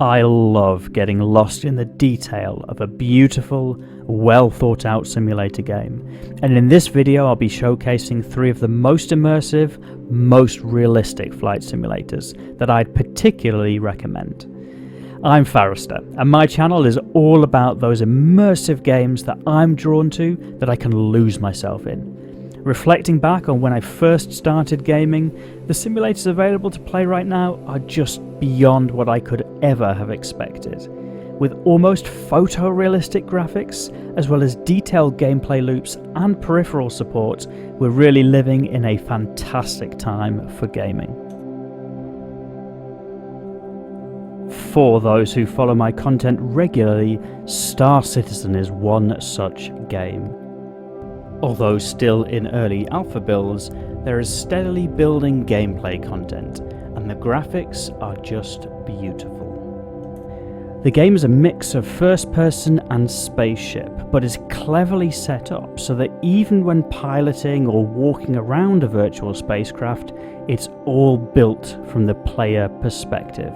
I love getting lost in the detail of a beautiful, well thought out simulator game, and in this video I'll be showcasing 3 of the most immersive, most realistic flight simulators that I'd particularly recommend. I'm Forrester, and my channel is all about those immersive games that I'm drawn to, that I can lose myself in. Reflecting back on when I first started gaming, the simulators available to play right now are just beyond what I could ever have expected. With almost photorealistic graphics, as well as detailed gameplay loops and peripheral support, we're really living in a fantastic time for gaming. For those who follow my content regularly, Star Citizen is one such game. Although still in early alpha builds, there is steadily building gameplay content, and the graphics are just beautiful. The game is a mix of first person and spaceship, but is cleverly set up so that even when piloting or walking around a virtual spacecraft, it's all built from the player perspective.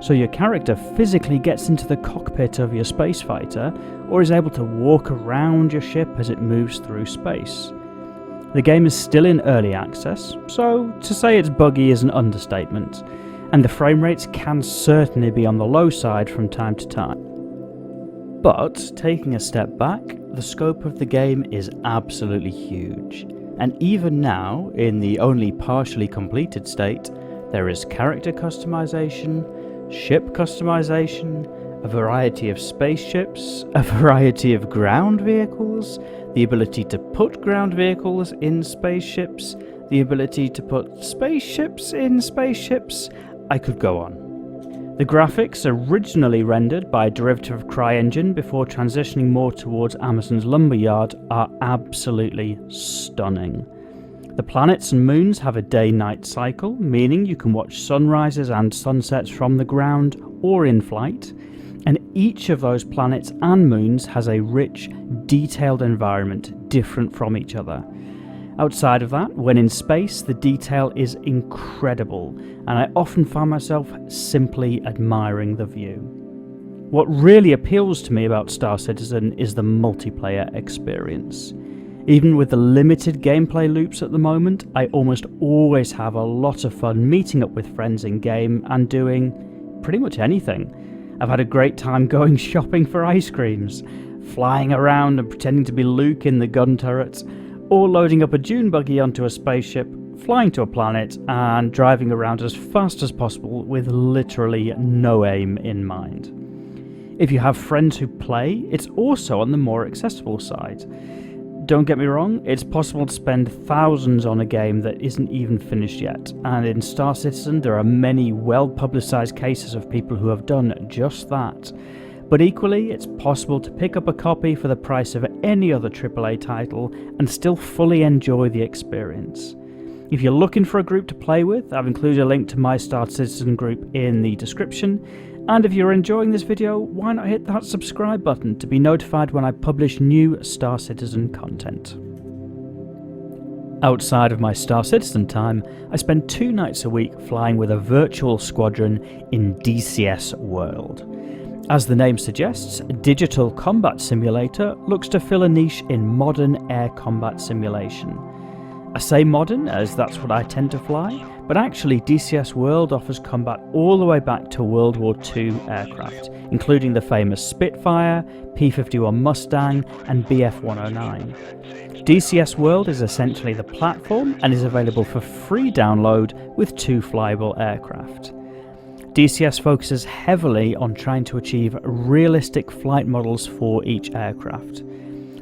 So your character physically gets into the cockpit of your space fighter, or is able to walk around your ship as it moves through space. The game is still in early access, so to say it's buggy is an understatement, and the frame rates can certainly be on the low side from time to time. But taking a step back, the scope of the game is absolutely huge, and even now, in the only partially completed state, there is character customization, ship customization, a variety of spaceships, a variety of ground vehicles, the ability to put ground vehicles in spaceships, the ability to put spaceships in spaceships. I could go on. The graphics, originally rendered by a derivative of CryEngine before transitioning more towards Amazon's Lumberyard, are absolutely stunning. The planets and moons have a day-night cycle, meaning you can watch sunrises and sunsets from the ground or in flight, and each of those planets and moons has a rich, detailed environment different from each other. Outside of that, when in space, the detail is incredible, and I often find myself simply admiring the view. What really appeals to me about Star Citizen is the multiplayer experience. Even with the limited gameplay loops at the moment, I almost always have a lot of fun meeting up with friends in game and doing pretty much anything. I've had a great time going shopping for ice creams, flying around and pretending to be Luke in the gun turrets, or loading up a dune buggy onto a spaceship, flying to a planet and driving around as fast as possible with literally no aim in mind. If you have friends who play, it's also on the more accessible side. Don't get me wrong, it's possible to spend thousands on a game that isn't even finished yet, and in Star Citizen there are many well-publicised cases of people who have done just that. But equally, it's possible to pick up a copy for the price of any other AAA title and still fully enjoy the experience. If you're looking for a group to play with, I've included a link to my Star Citizen group in the description. And if you're enjoying this video, why not hit that subscribe button to be notified when I publish new Star Citizen content. Outside of my Star Citizen time, I spend 2 nights a week flying with a virtual squadron in DCS World. As the name suggests, Digital Combat Simulator looks to fill a niche in modern air combat simulation. I say modern as that's what I tend to fly, but actually DCS World offers combat all the way back to World War II aircraft, including the famous Spitfire, P-51 Mustang and Bf-109. DCS World is essentially the platform and is available for free download with 2 flyable aircraft. DCS focuses heavily on trying to achieve realistic flight models for each aircraft.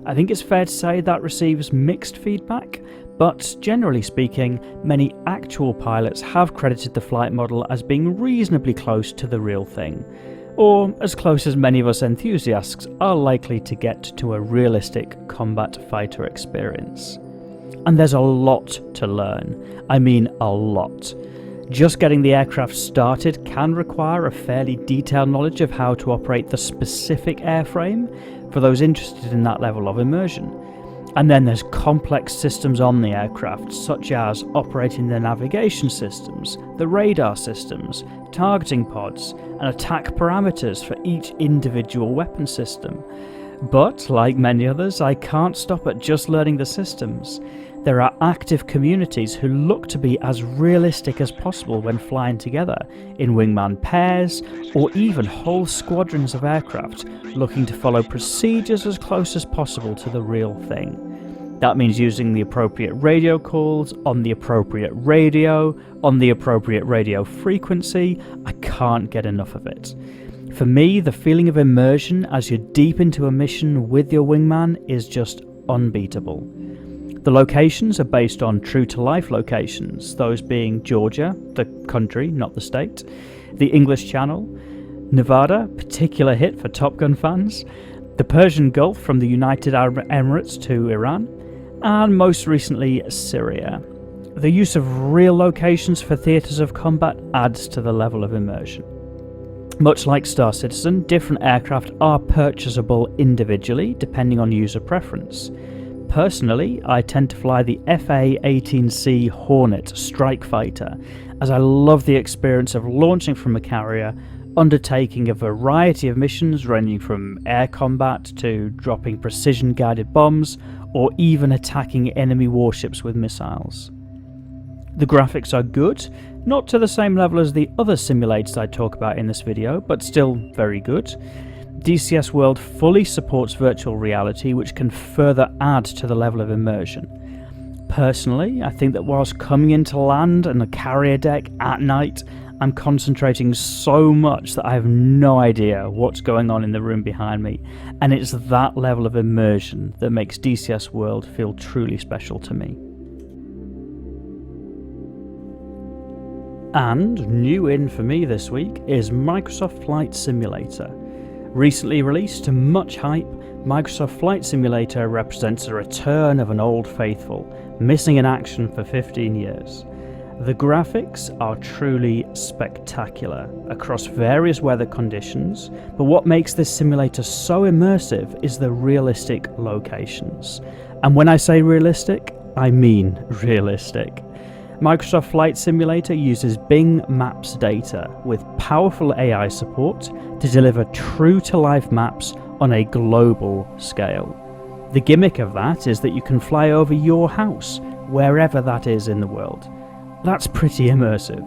I think it's fair to say that receives mixed feedback, but generally speaking, many actual pilots have credited the flight model as being reasonably close to the real thing, or as close as many of us enthusiasts are likely to get to a realistic combat fighter experience. And there's a lot to learn. I mean a lot. Just getting the aircraft started can require a fairly detailed knowledge of how to operate the specific airframe for those interested in that level of immersion. And then there's complex systems on the aircraft, such as operating the navigation systems, the radar systems, targeting pods, and attack parameters for each individual weapon system. But, like many others, I can't stop at just learning the systems. There are active communities who look to be as realistic as possible when flying together, in wingman pairs, or even whole squadrons of aircraft, looking to follow procedures as close as possible to the real thing. That means using the appropriate radio calls, on the appropriate radio, on the appropriate radio frequency. I can't get enough of it. For me, the feeling of immersion as you're deep into a mission with your wingman is just unbeatable. The locations are based on true-to-life locations, those being Georgia, the country, not the state, the English Channel, Nevada, particular hit for Top Gun fans, the Persian Gulf from the United Arab Emirates to Iran, and most recently Syria. The use of real locations for theatres of combat adds to the level of immersion. Much like Star Citizen, different aircraft are purchasable individually depending on user preference. Personally, I tend to fly the FA-18C Hornet Strike Fighter, as I love the experience of launching from a carrier, undertaking a variety of missions ranging from air combat to dropping precision-guided bombs, or even attacking enemy warships with missiles. The graphics are good, not to the same level as the other simulators I talk about in this video, but still very good. DCS World fully supports virtual reality, which can further add to the level of immersion. Personally, I think that whilst coming into land and a carrier deck at night, I'm concentrating so much that I have no idea what's going on in the room behind me, and it's that level of immersion that makes DCS World feel truly special to me. And new in for me this week is Microsoft Flight Simulator. Recently released to much hype, Microsoft Flight Simulator represents a return of an old faithful, missing in action for 15 years. The graphics are truly spectacular across various weather conditions, but what makes this simulator so immersive is the realistic locations. And when I say realistic, I mean realistic. Microsoft Flight Simulator uses Bing Maps data with powerful AI support to deliver true-to-life maps on a global scale. The gimmick of that is that you can fly over your house, wherever that is in the world. That's pretty immersive.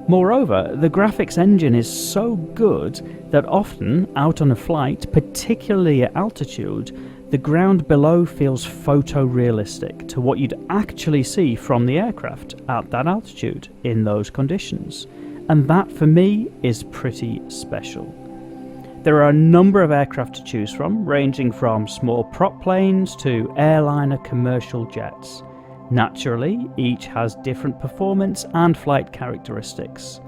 Moreover, the graphics engine is so good that often, out on a flight, particularly at altitude, the ground below feels photorealistic to what you'd actually see from the aircraft at that altitude in those conditions. And that, for me, is pretty special. There are a number of aircraft to choose from, ranging from small prop planes to airliner commercial jets. Naturally, each has different performance and flight characteristics.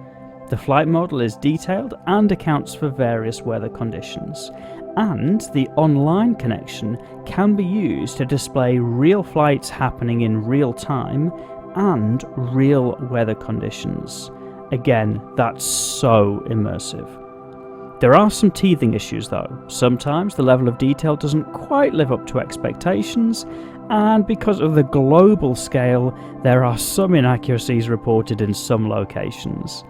The flight model is detailed and accounts for various weather conditions, and the online connection can be used to display real flights happening in real time and real weather conditions. Again, that's so immersive. There are some teething issues though. Sometimes the level of detail doesn't quite live up to expectations, and because of the global scale, there are some inaccuracies reported in some locations.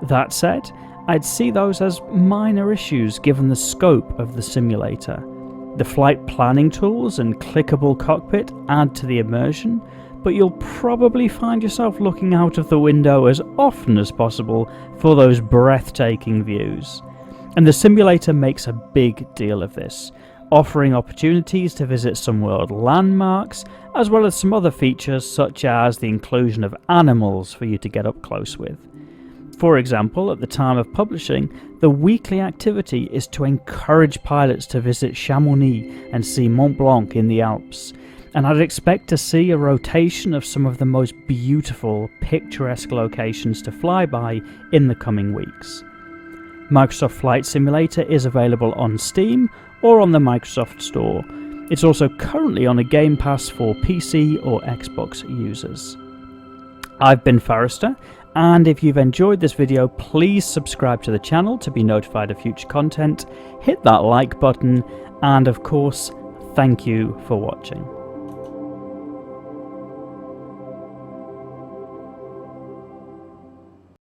That said, I'd see those as minor issues given the scope of the simulator. The flight planning tools and clickable cockpit add to the immersion, but you'll probably find yourself looking out of the window as often as possible for those breathtaking views. And the simulator makes a big deal of this, offering opportunities to visit some world landmarks, as well as some other features such as the inclusion of animals for you to get up close with. For example, at the time of publishing, the weekly activity is to encourage pilots to visit Chamonix and see Mont Blanc in the Alps, and I'd expect to see a rotation of some of the most beautiful, picturesque locations to fly by in the coming weeks. Microsoft Flight Simulator is available on Steam or on the Microsoft Store. It's also currently on a Game Pass for PC or Xbox users. I've been Forrester, and if you've enjoyed this video, please subscribe to the channel to be notified of future content, hit that like button, and of course, thank you for watching.